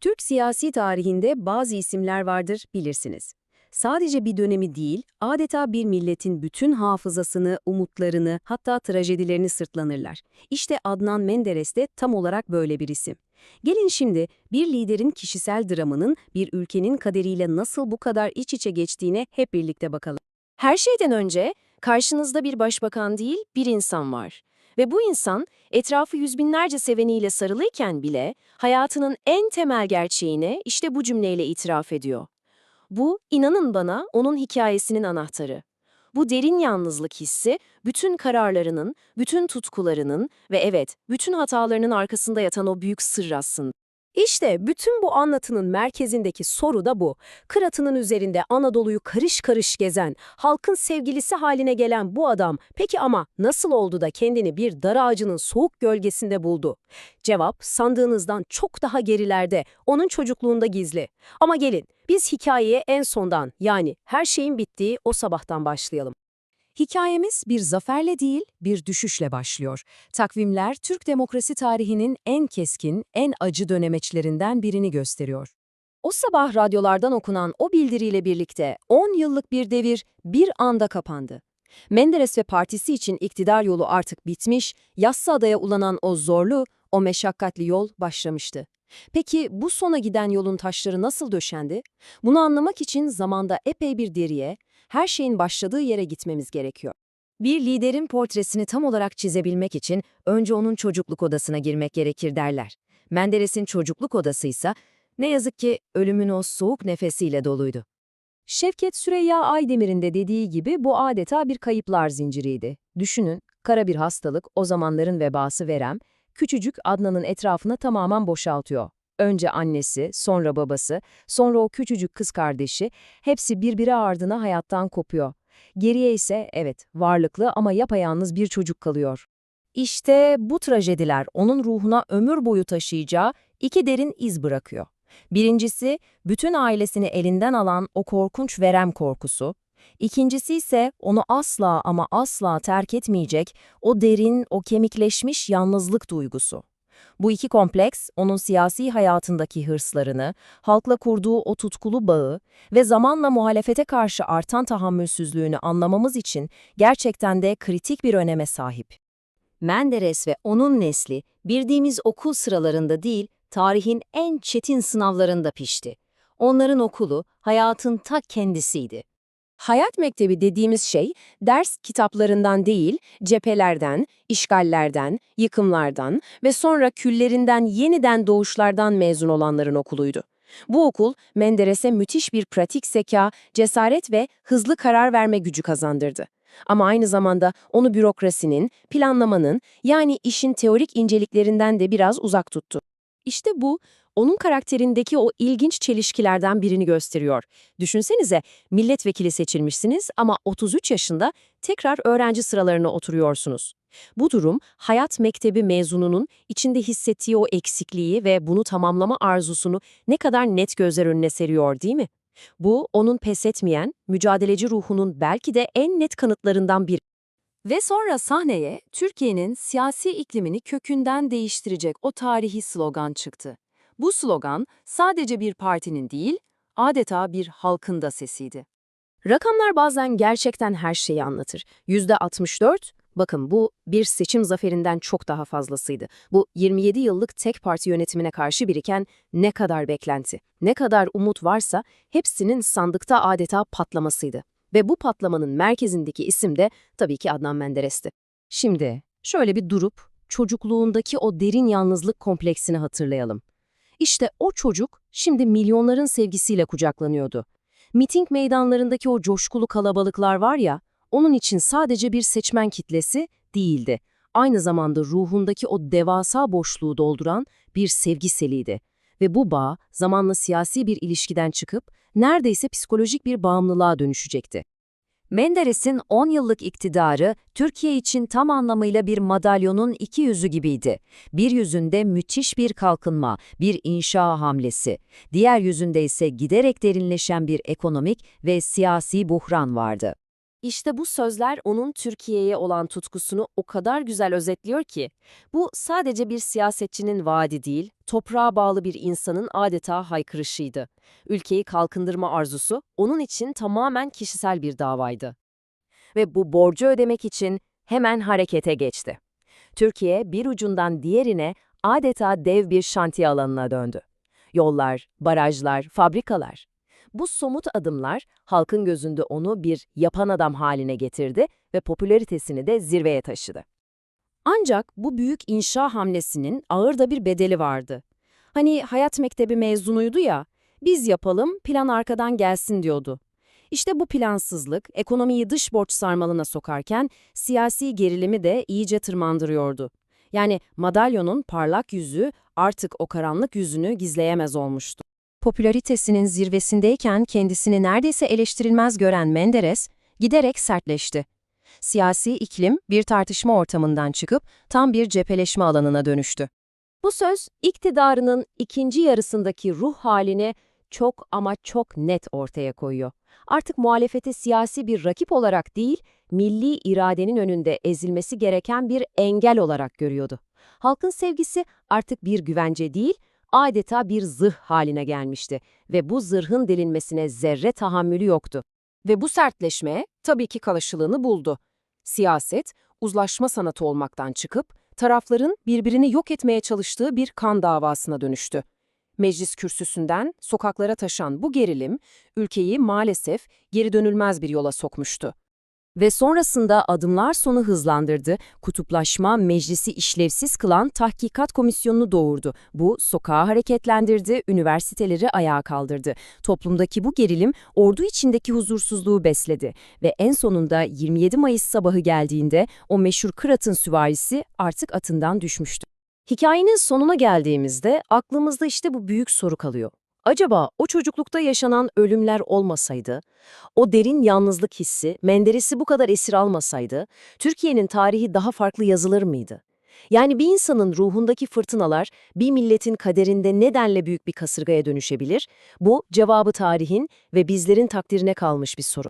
Türk siyasi tarihinde bazı isimler vardır, bilirsiniz. Sadece bir dönemi değil, adeta bir milletin bütün hafızasını, umutlarını, hatta trajedilerini sırtlanırlar. İşte Adnan Menderes de tam olarak böyle bir isim. Gelin şimdi bir liderin kişisel dramının bir ülkenin kaderiyle nasıl bu kadar iç içe geçtiğine hep birlikte bakalım. Her şeyden önce karşınızda bir başbakan değil, bir insan var. Ve bu insan etrafı yüz binlerce seveniyle sarılıyken bile hayatının en temel gerçeğini işte bu cümleyle itiraf ediyor. Bu, inanın bana, onun hikayesinin anahtarı. Bu derin yalnızlık hissi, bütün kararlarının, bütün tutkularının ve evet, bütün hatalarının arkasında yatan o büyük sır aslında. İşte bütün bu anlatının merkezindeki soru da bu. Kıratının üzerinde Anadolu'yu karış karış gezen, halkın sevgilisi haline gelen bu adam, peki ama nasıl oldu da kendini bir dar ağacının soğuk gölgesinde buldu? Cevap, sandığınızdan çok daha gerilerde, onun çocukluğunda gizli. Ama gelin, biz hikayeye en sondan, yani her şeyin bittiği o sabahtan başlayalım. Hikayemiz bir zaferle değil, bir düşüşle başlıyor. Takvimler Türk demokrasi tarihinin en keskin, en acı dönemeçlerinden birini gösteriyor. O sabah radyolardan okunan o bildiriyle birlikte 10 yıllık bir devir bir anda kapandı. Menderes ve partisi için iktidar yolu artık bitmiş, Yassıada'ya ulanan o zorlu, o meşakkatli yol başlamıştı. Peki bu sona giden yolun taşları nasıl döşendi? Bunu anlamak için zamanda epey bir deriye, her şeyin başladığı yere gitmemiz gerekiyor. Bir liderin portresini tam olarak çizebilmek için önce onun çocukluk odasına girmek gerekir derler. Menderes'in çocukluk odası ise ne yazık ki ölümün o soğuk nefesiyle doluydu. Şevket Süreyya Aydemir'in de dediği gibi bu adeta bir kayıplar zinciriydi. Düşünün, kara bir hastalık, o zamanların vebası verem, küçücük Adnan'ın etrafını tamamen boşaltıyor. Önce annesi, sonra babası, sonra o küçücük kız kardeşi, hepsi birbiri ardına hayattan kopuyor. Geriye ise evet, varlıklı ama yapayalnız bir çocuk kalıyor. İşte bu trajediler onun ruhuna ömür boyu taşıyacağı iki derin iz bırakıyor. Birincisi, bütün ailesini elinden alan o korkunç verem korkusu. İkincisi ise onu asla ama asla terk etmeyecek o derin, o kemikleşmiş yalnızlık duygusu. Bu iki kompleks, onun siyasi hayatındaki hırslarını, halkla kurduğu o tutkulu bağı ve zamanla muhalefete karşı artan tahammülsüzlüğünü anlamamız için gerçekten de kritik bir öneme sahip. Menderes ve onun nesli bildiğimiz okul sıralarında değil, tarihin en çetin sınavlarında pişti. Onların okulu hayatın ta kendisiydi. Hayat mektebi dediğimiz şey, ders kitaplarından değil, cephelerden, işgallerden, yıkımlardan ve sonra küllerinden yeniden doğuşlardan mezun olanların okuluydu. Bu okul, Menderes'e müthiş bir pratik zeka, cesaret ve hızlı karar verme gücü kazandırdı. Ama aynı zamanda onu bürokrasinin, planlamanın, yani işin teorik inceliklerinden de biraz uzak tuttu. İşte bu, onun karakterindeki o ilginç çelişkilerden birini gösteriyor. Düşünsenize, milletvekili seçilmişsiniz ama 33 yaşında tekrar öğrenci sıralarına oturuyorsunuz. Bu durum, hayat mektebi mezununun içinde hissettiği o eksikliği ve bunu tamamlama arzusunu ne kadar net gözler önüne seriyor, değil mi? Bu, onun pes etmeyen, mücadeleci ruhunun belki de en net kanıtlarından biri. Ve sonra sahneye Türkiye'nin siyasi iklimini kökünden değiştirecek o tarihi slogan çıktı. Bu slogan sadece bir partinin değil, adeta bir halkın da sesiydi. Rakamlar bazen gerçekten her şeyi anlatır. %64, bakın bu bir seçim zaferinden çok daha fazlasıydı. Bu 27 yıllık tek parti yönetimine karşı biriken ne kadar beklenti, ne kadar umut varsa hepsinin sandıkta adeta patlamasıydı. Ve bu patlamanın merkezindeki isim de tabii ki Adnan Menderes'ti. Şimdi şöyle bir durup çocukluğundaki o derin yalnızlık kompleksini hatırlayalım. İşte o çocuk şimdi milyonların sevgisiyle kucaklanıyordu. Miting meydanlarındaki o coşkulu kalabalıklar var ya, onun için sadece bir seçmen kitlesi değildi. Aynı zamanda ruhundaki o devasa boşluğu dolduran bir sevgi seliydi. Ve bu bağ zamanla siyasi bir ilişkiden çıkıp neredeyse psikolojik bir bağımlılığa dönüşecekti. Menderes'in 10 yıllık iktidarı Türkiye için tam anlamıyla bir madalyonun iki yüzü gibiydi. Bir yüzünde müthiş bir kalkınma, bir inşa hamlesi. Diğer yüzünde ise giderek derinleşen bir ekonomik ve siyasi buhran vardı. İşte bu sözler onun Türkiye'ye olan tutkusunu o kadar güzel özetliyor ki, bu sadece bir siyasetçinin vaadi değil, toprağa bağlı bir insanın adeta haykırışıydı. Ülkeyi kalkındırma arzusu onun için tamamen kişisel bir davaydı. Ve bu borcu ödemek için hemen harekete geçti. Türkiye bir ucundan diğerine adeta dev bir şantiye alanına döndü. Yollar, barajlar, fabrikalar. Bu somut adımlar halkın gözünde onu bir yapan adam haline getirdi ve popülaritesini de zirveye taşıdı. Ancak bu büyük inşa hamlesinin ağır da bir bedeli vardı. Hani hayat mektebi mezunuydu ya, biz yapalım, plan arkadan gelsin diyordu. İşte bu plansızlık ekonomiyi dış borç sarmalına sokarken siyasi gerilimi de iyice tırmandırıyordu. Yani madalyonun parlak yüzü artık o karanlık yüzünü gizleyemez olmuştu. Popülaritesinin zirvesindeyken kendisini neredeyse eleştirilmez gören Menderes giderek sertleşti. Siyasi iklim bir tartışma ortamından çıkıp tam bir cepheleşme alanına dönüştü. Bu söz iktidarının ikinci yarısındaki ruh halini çok ama çok net ortaya koyuyor. Artık muhalefeti siyasi bir rakip olarak değil, milli iradenin önünde ezilmesi gereken bir engel olarak görüyordu. Halkın sevgisi artık bir güvence değil, adeta bir zırh haline gelmişti ve bu zırhın delinmesine zerre tahammülü yoktu. Ve bu sertleşme tabii ki karşılığını buldu. Siyaset, uzlaşma sanatı olmaktan çıkıp, tarafların birbirini yok etmeye çalıştığı bir kan davasına dönüştü. Meclis kürsüsünden sokaklara taşan bu gerilim, ülkeyi maalesef geri dönülmez bir yola sokmuştu. Ve sonrasında adımlar sonu hızlandırdı, kutuplaşma meclisi işlevsiz kılan tahkikat komisyonunu doğurdu. Bu, sokağı hareketlendirdi, üniversiteleri ayağa kaldırdı. Toplumdaki bu gerilim, ordu içindeki huzursuzluğu besledi. Ve en sonunda 27 Mayıs sabahı geldiğinde o meşhur Kırat'ın süvarisi artık atından düşmüştü. Hikayenin sonuna geldiğimizde aklımızda işte bu büyük soru kalıyor. Acaba o çocuklukta yaşanan ölümler olmasaydı, o derin yalnızlık hissi Menderes'i bu kadar esir almasaydı, Türkiye'nin tarihi daha farklı yazılır mıydı? Yani bir insanın ruhundaki fırtınalar bir milletin kaderinde nedenle büyük bir kasırgaya dönüşebilir? Bu cevabı tarihin ve bizlerin takdirine kalmış bir soru.